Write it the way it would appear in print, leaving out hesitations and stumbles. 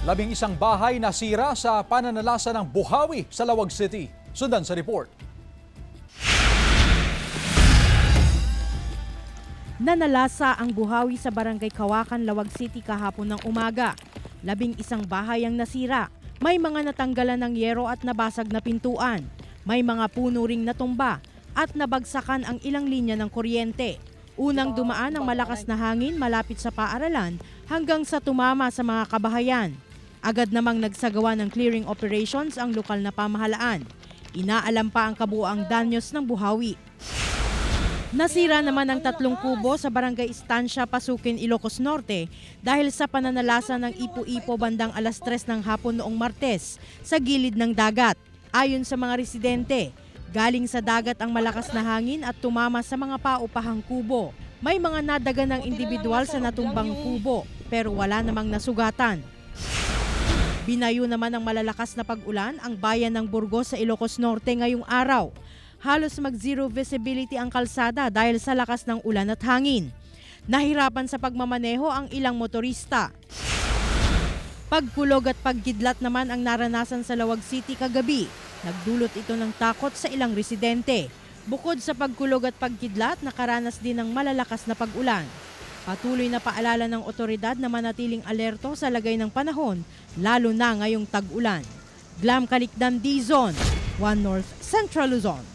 11 bahay nasira sa pananalasa ng buhawi sa Lawag City. Sundan sa report. Nanalasa ang buhawi sa Barangay Kawakan, Lawag City kahapon ng umaga. 11 bahay ang nasira. May mga natanggalan ng yero at nabasag na pintuan. May mga puno ring natumba at nabagsakan ang ilang linya ng kuryente. Unang dumaan ang malakas na hangin malapit sa paaralan hanggang sa tumama sa mga kabahayan. Agad namang nagsagawa ng clearing operations ang lokal na pamahalaan. Inaalam pa ang kabuuang danyos ng buhawi. Nasira naman ang 3 kubo sa Barangay Estancia, Pasukin, Ilocos Norte dahil sa pananalasa ng ipo-ipo bandang alas 3 ng hapon noong Martes sa gilid ng dagat. Ayon sa mga residente, galing sa dagat ang malakas na hangin at tumama sa mga paupahang kubo. May mga nadaga ng individual sa natumbang kubo pero wala namang nasugatan. Binayo naman ng malalakas na pag-ulan ang bayan ng Burgos sa Ilocos Norte ngayong araw. Halos mag-zero visibility ang kalsada dahil sa lakas ng ulan at hangin. Nahirapan sa pagmamaneho ang ilang motorista. Pagkulog at pagkidlat naman ang naranasan sa Lawag City kagabi. Nagdulot ito ng takot sa ilang residente. Bukod sa pagkulog at pagkidlat, nakaranas din ng malalakas na pag-ulan. Patuloy na paalala ng otoridad na manatiling alerto sa lagay ng panahon, lalo na ngayong tag-ulan. Glam Kalikdan, D-Zone, 1 North Central Luzon.